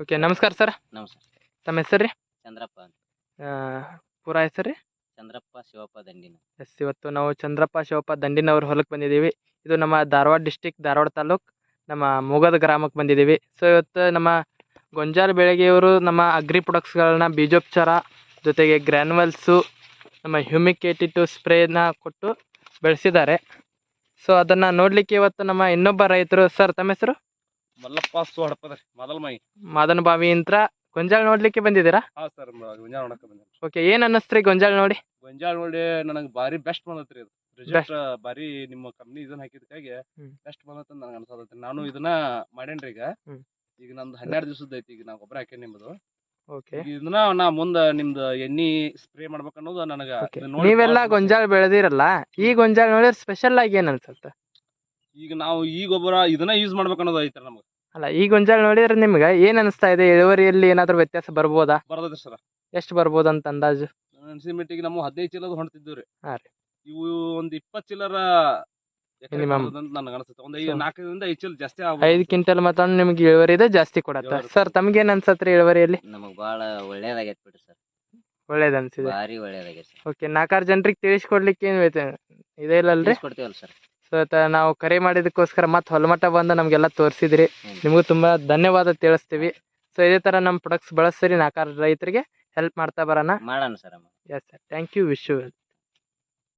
Okay, ನಮಸ್ಕಾರ sir. ನಮಸ್ಕಾರ. ತಮ್ಮ ಹೆಸರು ರೀ? ಚಂದ್ರಪ್ಪ ಅಂತ. ಪೂರಾ ಹೆಸರು ರೀ? ಚಂದ್ರಪ್ಪ ಶಿವಪ್ಪ ದಂಡಿನ. ಎಸ್, ಇವತ್ತು ನಾವು ಚಂದ್ರಪ್ಪ ಶಿವಪ್ಪ ದಂಡಿನವ್ರ ಹೊಲಕ್ಕೆ ಬಂದಿದ್ದೀವಿ. ಇದು ನಮ್ಮ ಧಾರವಾಡ ಡಿಸ್ಟಿಕ್, ಧಾರವಾಡ ತಾಲೂಕ್, ನಮ್ಮ ಮೂಗದ ಗ್ರಾಮಕ್ಕೆ ಬಂದಿದ್ದೀವಿ. ಸೊ ಇವತ್ತು ನಮ್ಮ ಗೊಂಜಾಳ ಬೆಳಗೆಯವರು ನಮ್ಮ ಅಗ್ರಿ ಪ್ರೊಡಕ್ಟ್ಸ್ಗಳನ್ನ ಬೀಜೋಪಚಾರ ಜೊತೆಗೆ ಗ್ರ್ಯಾನ್ಯುವಲ್ಸು, ನಮ್ಮ ಹ್ಯೂಮಿಕೇಟಿವ್ ಸ್ಪ್ರೇನ ಕೊಟ್ಟು ಬೆಳೆಸಿದ್ದಾರೆ. ಸೊ ಅದನ್ನು ನೋಡಲಿಕ್ಕೆ ಇವತ್ತು ನಮ್ಮ ಇನ್ನೊಬ್ಬ ರೈತರು. ಸರ್, ತಮ್ಮ ಹೆಸರು? ಮಲ್ಲಪ್ಪ ಹಡಪದ್ರಿ ಮಾದನ ಬಾವಿ ಅಂತ ಗೊಂಜಾಳ ನೋಡ್ಲಿಕ್ಕೆ ಬಂದಿದ್ದೀರಾ? ಹಾ ಸರ್, ಗೊಂಜಾಳ ನೋಡಕ್ ಬಂದೇನಿ. ಓಕೆ, ಏನ್ ಅನ್ನಿಸ್ತ್ರಿ ಗೊಂಜಾಳ ನೋಡಿ? ಗೊಂಜಾಳ ನೋಡಿ ನನಗೆ ಬಾರಿ ಬೆಸ್ಟ್ ಬಂದತ್ರಿ. ಇದು ರಿಸಲ್ಟ್ ಬಾರಿ ನಿಮ್ಮ ಕಂಪ್ನಿ ಇದನ್ನ ಹಾಕಿದಕ್ಕಾಗಿ ಬೆಸ್ಟ್ ಬಂದತ್ತ ನನಗೆ ಅನ್ಸತೈತಿ. ನಾನು ಇದನ್ನ ಮಾಡೇನ್ರಿ. ಈಗ ನಮ್ದು 12 ದಿವಸದ ಐತಿ. ಈಗ ನಾ ಗೊಬ್ಬರ ಹಾಕೇನಿ ನಿಮ್ದು. ಓಕೆ, ಇದನ್ನ ನಾ ಮುಂದ ನಿಮ್ದು ಎಣ್ಣಿ ಸ್ಪ್ರೇ ಮಾಡ್ಬೇಕು ಅನ್ನೋದು ನನಗ. ನೀವೆಲ್ಲ ಗೊಂಜಾಳ ಬೆಳೆದಿರಲ್ಲ, ಈ ಗೊಂಜಾಳ ನೋಡಿದ್ರೆ ಸ್ಪೆಷಲ್ ಆಗಿ ಏನ್ ಅನ್ಸುತ್ತೆ? ಈಗ ನಾವು ಈ ಗೊಬ್ಬರ ಇದನ್ನ ಯೂಸ್ ಮಾಡ್ಬೇಕು ಅನ್ನೋದು ಐತ್ರಿ ನಮಗೆ. ಅಲ್ಲ, ಈ ಗೊಂಜಾಳ ನೋಡಿದ್ರೆ ನಿಮ್ಗೆ ಏನ್ ಅನಿಸ್ತಾ ಇದೆ? ಇಳುವರಿಯಲ್ಲಿ ಏನಾದ್ರು ವ್ಯತ್ಯಾಸ ಬರ್ಬೋದಾ? ಬರ್ತದ್ರಿ ಸರ್. ಎಷ್ಟು ಬರ್ಬೋದು ಅಂತ ಅಂದಾಜು? ಅನ್ಸಿ ಮಟ್ಟಿಗೆ ನಾವು 15 ಚೀಲದ ಹೊಂಟಿದ್ದೀವ್ರಿ. ಹಾ ರೀ. ಇವು ಒಂದು 20 ಚೀಲರ Minimum. ನನಗೆ ಅನ್ಸುತ್ತೆ. ಒಂದು So, 4 ರಿಂದ 5 ಚೀಲ ಜಾಸ್ತಿ 5 ಕ್ವಿಂಟಲ್ ಮತ್ತ ನಿಮ್ಗೆ ಇಳುವರಿ ಇದೆ ಜಾಸ್ತಿ ಕೊಡತ್ತ. ಸರ್, ತಮ್ಗೇನ್ ಅನ್ಸತ್ರಿ ಇಳುವರಿಯಲ್ಲಿ? ನಮಗ್ ಬಾಳ ಒಳ್ಳೇದಾಗೈತಿ ಬಿಡ್ರಿ ಸರ್. ಒಳ್ಳೇದ್ ಅನ್ಸಿದೆ. ಭಾರಿ ಒಳ್ಳೇದಾಗೈತಿ ಸರ್. ಓಕೆ, 4 ಜನರಿಗೆ ತಿಳಿಸ್ಕೊಡ್ಲಿಕ್ಕೆ ಏನ್ ಇದೆ ಇಲ್ಲಲ್ರಿ? ಕೊಡ್ತೀವಲ್ಲ ಸರ್. ಸೊ ನಾವು ಕರೆ ಮಾಡಿದಕ್ಕೋಸ್ಕರ ಮತ್ತೆ ಹೊಲಮಟ್ಟ ಬಂದು ನಮಗೆಲ್ಲ ತೋರಿಸಿದ್ರಿ. ನಿಮಗೂ ತುಂಬಾ ಧನ್ಯವಾದ ತಿಳಿಸ್ತೀವಿ. ಸೊ ಇದೇ ತರ ನಮ್ಮ ಪ್ರೊಡಕ್ಟ್ಸ್ ಬಳಸ್ತೀರಿ, 4 ರೈತರಿಗೆ ಹೆಲ್ಪ್ ಮಾಡ್ತಾ ಬರೋಣ. ಮಾಡೋಣ sir. Yes sir, thank you. Wish you well.